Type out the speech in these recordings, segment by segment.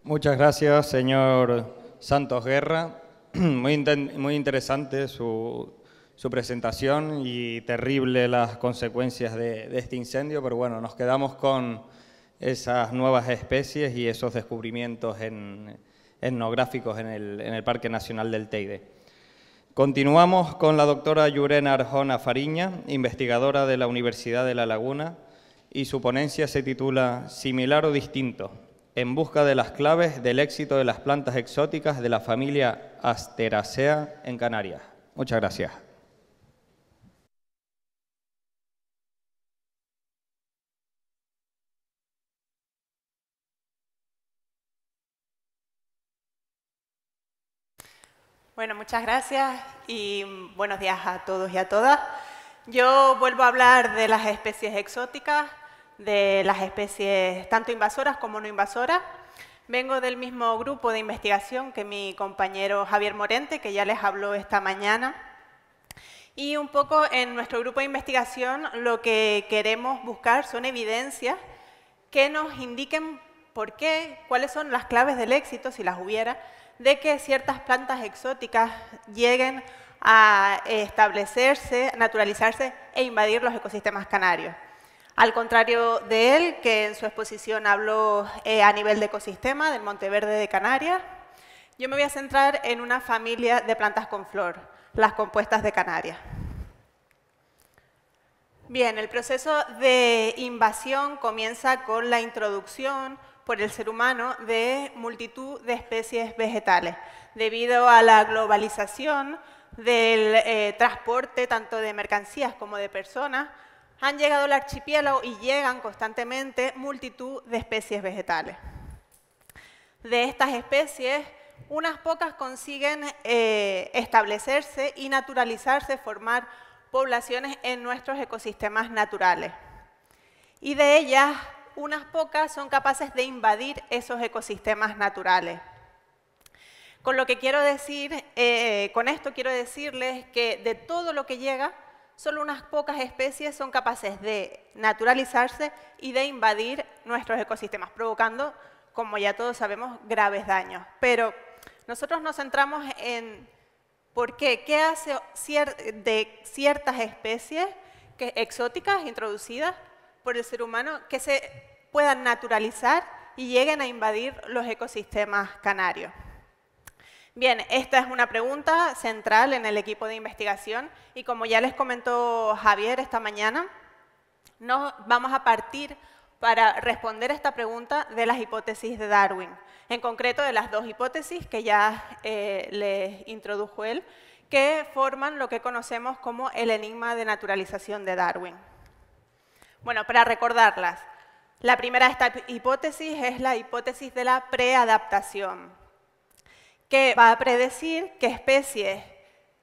Muchas gracias, señor Santos Guerra. Muy interesante su presentación y terrible las consecuencias de este incendio, pero bueno, nos quedamos con esas nuevas especies y esos descubrimientos etnográficos en el Parque Nacional del Teide. Continuamos con la doctora Llurena Arjona Fariña, investigadora de la Universidad de La Laguna, y su ponencia se titula Similar o distinto, en busca de las claves del éxito de las plantas exóticas de la familia Asteraceae en Canarias. Muchas gracias. Bueno, muchas gracias y buenos días a todos y a todas. Yo vuelvo a hablar de las especies exóticas, de las especies tanto invasoras como no invasoras. Vengo del mismo grupo de investigación que mi compañero Javier Morente, que ya les habló esta mañana. Y un poco en nuestro grupo de investigación lo que queremos buscar son evidencias que nos indiquen por qué, cuáles son las claves del éxito, si las hubiera, de que ciertas plantas exóticas lleguen a establecerse, naturalizarse e invadir los ecosistemas canarios. Al contrario de él, que en su exposición habló a nivel de ecosistema del Monteverde de Canarias, yo me voy a centrar en una familia de plantas con flor, las compuestas de Canarias. Bien, el proceso de invasión comienza con la introducción por el ser humano de multitud de especies vegetales, debido a la globalización del transporte tanto de mercancías como de personas. Han llegado al archipiélago y llegan constantemente multitud de especies vegetales. De estas especies, unas pocas consiguen establecerse y naturalizarse, formar poblaciones en nuestros ecosistemas naturales. Y de ellas, unas pocas son capaces de invadir esos ecosistemas naturales. Con lo que quiero decir, con esto quiero decirles que de todo lo que llega, solo unas pocas especies son capaces de naturalizarse y de invadir nuestros ecosistemas, provocando, como ya todos sabemos, graves daños. Pero nosotros nos centramos en por qué, qué hace de ciertas especies exóticas introducidas por el ser humano que se puedan naturalizar y lleguen a invadir los ecosistemas canarios. Bien, esta es una pregunta central en el equipo de investigación y como ya les comentó Javier esta mañana, nos vamos a partir para responder esta pregunta de las hipótesis de Darwin, en concreto de las dos hipótesis que ya les introdujo él, que forman lo que conocemos como el enigma de naturalización de Darwin. Bueno, para recordarlas, la primera de estas hipótesis es la hipótesis de la preadaptación, que va a predecir que especies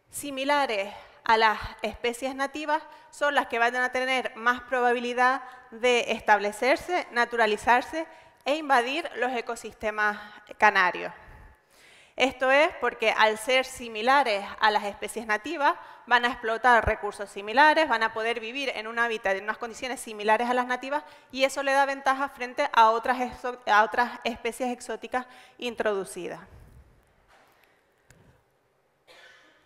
similares a las especies nativas son las que van a tener más probabilidad de establecerse, naturalizarse e invadir los ecosistemas canarios. Esto es porque al ser similares a las especies nativas, van a explotar recursos similares, van a poder vivir en un hábitat, en unas condiciones similares a las nativas, y eso le da ventaja frente a otras especies exóticas introducidas.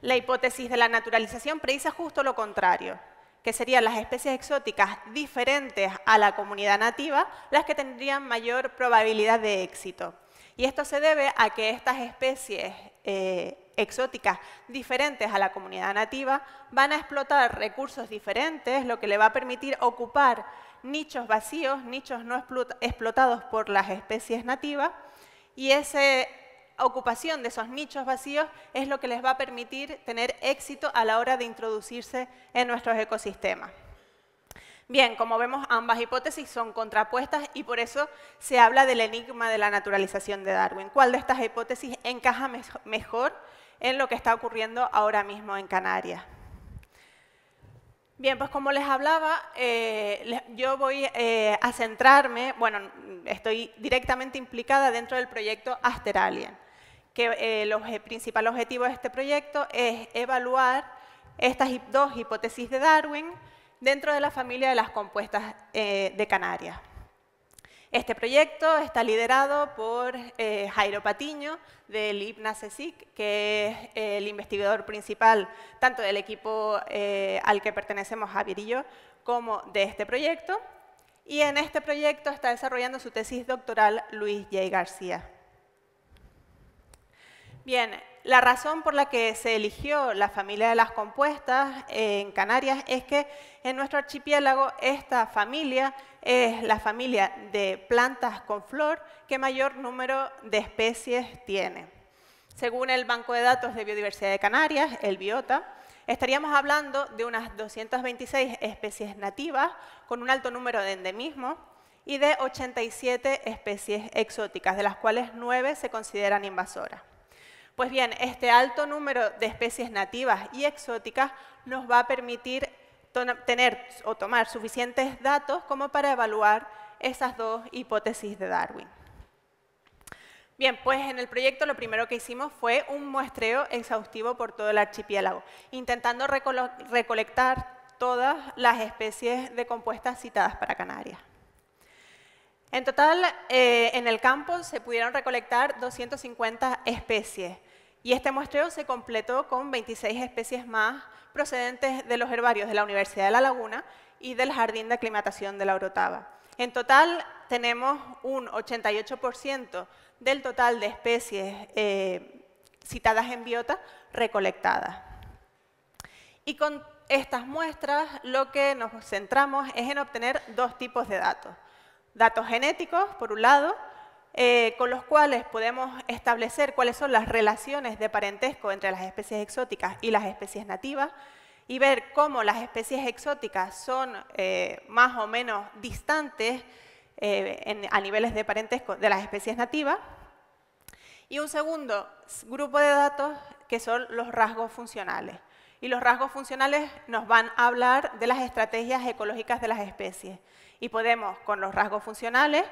La hipótesis de la naturalización predice justo lo contrario, que serían las especies exóticas diferentes a la comunidad nativa las que tendrían mayor probabilidad de éxito. Y esto se debe a que estas especies exóticas diferentes a la comunidad nativa van a explotar recursos diferentes, lo que le va a permitir ocupar nichos vacíos, nichos no explotados por las especies nativas, y esa ocupación de esos nichos vacíos es lo que les va a permitir tener éxito a la hora de introducirse en nuestros ecosistemas. Bien, como vemos, ambas hipótesis son contrapuestas y por eso se habla del enigma de la naturalización de Darwin. ¿Cuál de estas hipótesis encaja mejor en lo que está ocurriendo ahora mismo en Canarias? Bien, pues como les hablaba, yo voy a centrarme, bueno, estoy directamente implicada dentro del proyecto Asteralien, que el principal objetivo de este proyecto es evaluar estas dos hipótesis de Darwin dentro de la familia de las compuestas de Canarias. Este proyecto está liderado por Jairo Patiño, del IPNA-CSIC, que es el investigador principal tanto del equipo al que pertenecemos Javier y yo, como de este proyecto. Y en este proyecto está desarrollando su tesis doctoral Luis J. García. Bien, la razón por la que se eligió la familia de las compuestas en Canarias es que en nuestro archipiélago esta familia es la familia de plantas con flor que mayor número de especies tiene. Según el Banco de Datos de Biodiversidad de Canarias, el BIOTA, estaríamos hablando de unas 226 especies nativas con un alto número de endemismos y de 87 especies exóticas, de las cuales 9 se consideran invasoras. Pues bien, este alto número de especies nativas y exóticas nos va a permitir tener o tomar suficientes datos como para evaluar esas dos hipótesis de Darwin. Bien, pues en el proyecto lo primero que hicimos fue un muestreo exhaustivo por todo el archipiélago, intentando recolectar todas las especies de compuestas citadas para Canarias. En total, en el campo se pudieron recolectar 250 especies y este muestreo se completó con 26 especies más procedentes de los herbarios de la Universidad de La Laguna y del Jardín de Aclimatación de la Orotava. En total, tenemos un 88% del total de especies citadas en biota recolectadas. Y con estas muestras lo que nos centramos es en obtener dos tipos de datos. Datos genéticos, por un lado, con los cuales podemos establecer cuáles son las relaciones de parentesco entre las especies exóticas y las especies nativas y ver cómo las especies exóticas son más o menos distantes a niveles de parentesco de las especies nativas. Y un segundo grupo de datos que son los rasgos funcionales. Y los rasgos funcionales nos van a hablar de las estrategias ecológicas de las especies. Y podemos, con los rasgos funcionales,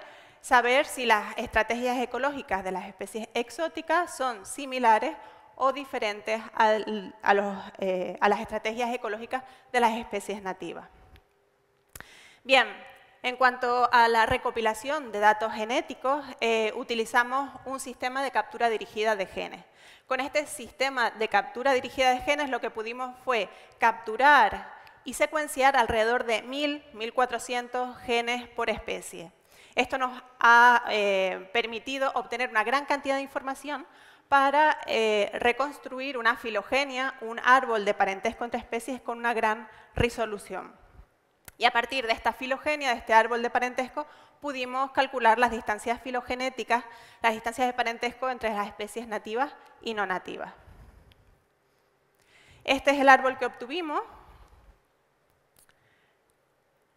saber si las estrategias ecológicas de las especies exóticas son similares o diferentes a las estrategias ecológicas de las especies nativas. Bien, en cuanto a la recopilación de datos genéticos, utilizamos un sistema de captura dirigida de genes. Con este sistema de captura dirigida de genes lo que pudimos fue capturar y secuenciar alrededor de 1.000, 1.400 genes por especie. Esto nos ha permitido obtener una gran cantidad de información para reconstruir una filogenia, un árbol de parentesco entre especies con una gran resolución. Y a partir de esta filogenia, de este árbol de parentesco, pudimos calcular las distancias filogenéticas, las distancias de parentesco entre las especies nativas y no nativas. Este es el árbol que obtuvimos.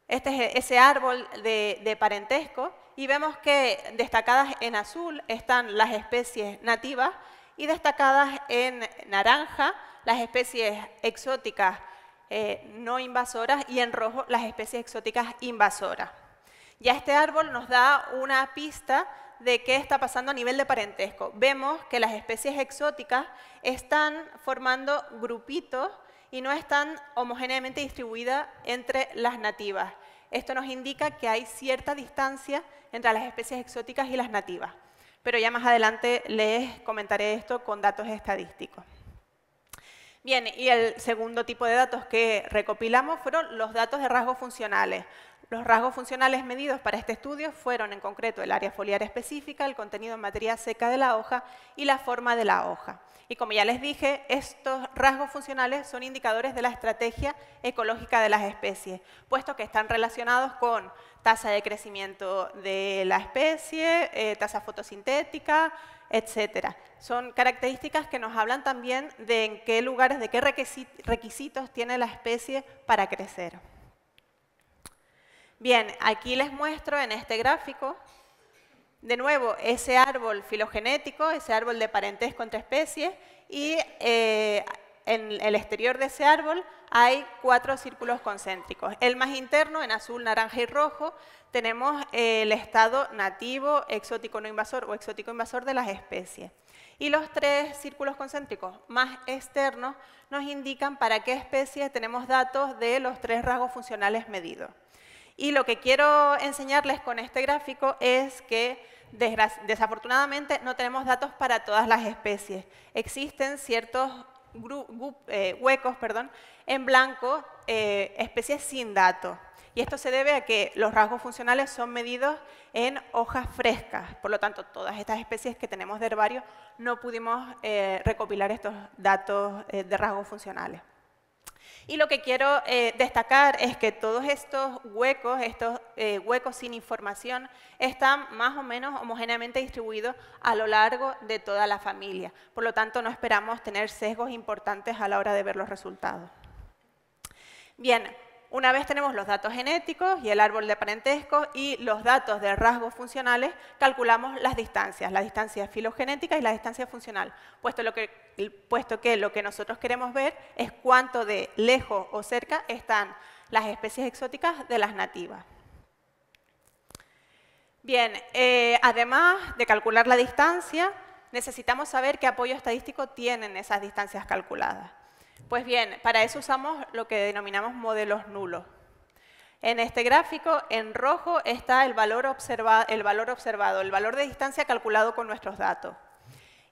Este es ese árbol de parentesco y vemos que destacadas en azul están las especies nativas y destacadas en naranja las especies exóticas no invasoras y en rojo las especies exóticas invasoras. Ya este árbol nos da una pista de qué está pasando a nivel de parentesco. Vemos que las especies exóticas están formando grupitos y no están homogéneamente distribuidas entre las nativas. Esto nos indica que hay cierta distancia entre las especies exóticas y las nativas. Pero ya más adelante les comentaré esto con datos estadísticos. Bien, y el segundo tipo de datos que recopilamos fueron los datos de rasgos funcionales. Los rasgos funcionales medidos para este estudio fueron en concreto el área foliar específica, el contenido en materia seca de la hoja y la forma de la hoja. Y como ya les dije, estos rasgos funcionales son indicadores de la estrategia ecológica de las especies, puesto que están relacionados con tasa de crecimiento de la especie, tasa fotosintética, etc. Son características que nos hablan también de en qué lugares, de qué requisitos tiene la especie para crecer. Bien, aquí les muestro en este gráfico, de nuevo, ese árbol filogenético, ese árbol de parentesco entre especies, y en el exterior de ese árbol hay 4 círculos concéntricos. El más interno, en azul, naranja y rojo, tenemos el estado nativo, exótico no invasor o exótico invasor de las especies. Y los 3 círculos concéntricos más externos nos indican para qué especies tenemos datos de los 3 rasgos funcionales medidos. Y lo que quiero enseñarles con este gráfico es que desafortunadamente no tenemos datos para todas las especies. Existen ciertos huecos en blanco, especies sin datos. Y esto se debe a que los rasgos funcionales son medidos en hojas frescas. Por lo tanto, todas estas especies que tenemos de herbario no pudimos recopilar estos datos de rasgos funcionales. Y lo que quiero destacar es que todos estos huecos sin información, están más o menos homogéneamente distribuidos a lo largo de toda la familia. Por lo tanto, no esperamos tener sesgos importantes a la hora de ver los resultados. Bien, una vez tenemos los datos genéticos y el árbol de parentesco y los datos de rasgos funcionales, calculamos las distancia filogenética y la distancia funcional, puesto que lo que nosotros queremos ver es cuánto de lejos o cerca están las especies exóticas de las nativas. Bien, además de calcular la distancia, necesitamos saber qué apoyo estadístico tienen esas distancias calculadas. Pues bien, para eso usamos lo que denominamos modelos nulos. En este gráfico, en rojo, está el valor observado, el valor de distancia calculado con nuestros datos.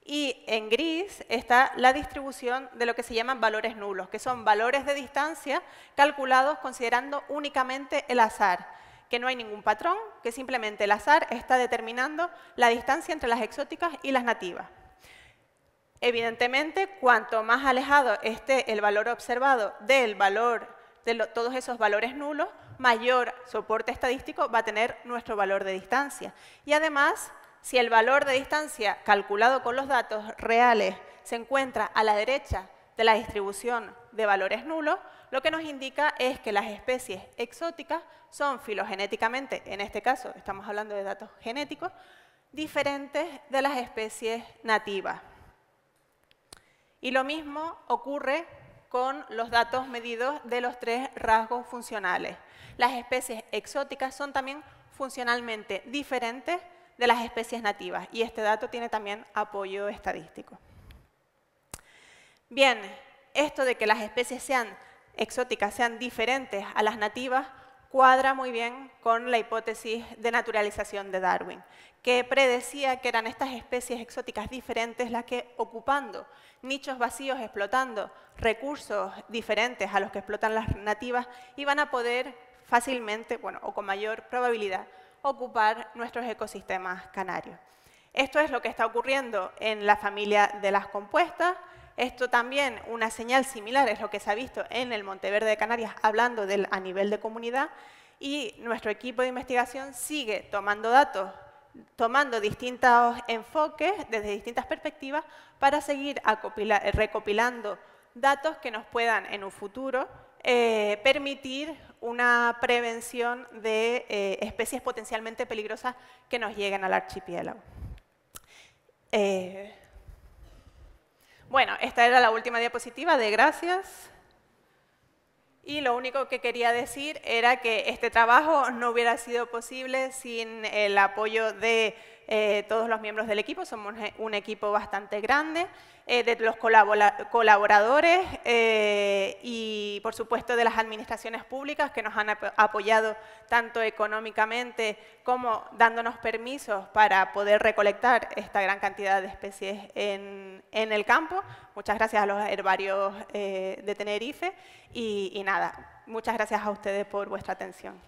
Y en gris está la distribución de lo que se llaman valores nulos, que son valores de distancia calculados considerando únicamente el azar, que no hay ningún patrón, que simplemente el azar está determinando la distancia entre las exóticas y las nativas. Evidentemente, cuanto más alejado esté el valor observado del valor de todos esos valores nulos, mayor soporte estadístico va a tener nuestro valor de distancia. Y además, si el valor de distancia calculado con los datos reales se encuentra a la derecha de la distribución de valores nulos, lo que nos indica es que las especies exóticas son filogenéticamente, en este caso estamos hablando de datos genéticos, diferentes de las especies nativas. Y lo mismo ocurre con los datos medidos de los 3 rasgos funcionales. Las especies exóticas son también funcionalmente diferentes de las especies nativas y este dato tiene también apoyo estadístico. Bien, esto de que las especies exóticas sean diferentes a las nativas cuadra muy bien con la hipótesis de naturalización de Darwin, que predecía que eran estas especies exóticas diferentes las que, ocupando nichos vacíos, explotando recursos diferentes a los que explotan las nativas, iban a poder fácilmente, o con mayor probabilidad, ocupar nuestros ecosistemas canarios. Esto es lo que está ocurriendo en la familia de las compuestas. Esto también, una señal similar, es lo que se ha visto en el Monteverde de Canarias, hablando a nivel de comunidad, y nuestro equipo de investigación sigue tomando datos, tomando distintos enfoques desde distintas perspectivas para seguir recopilando datos que nos puedan en un futuro permitir una prevención de especies potencialmente peligrosas que nos lleguen al archipiélago. Bueno, esta era la última diapositiva de gracias. Y lo único que quería decir era que este trabajo no hubiera sido posible sin el apoyo de todos los miembros del equipo. Somos un equipo bastante grande, de los colaboradores y, por supuesto, de las administraciones públicas que nos han apoyado tanto económicamente como dándonos permisos para poder recolectar esta gran cantidad de especies en el campo. Muchas gracias a los herbarios de Tenerife y nada, muchas gracias a ustedes por vuestra atención.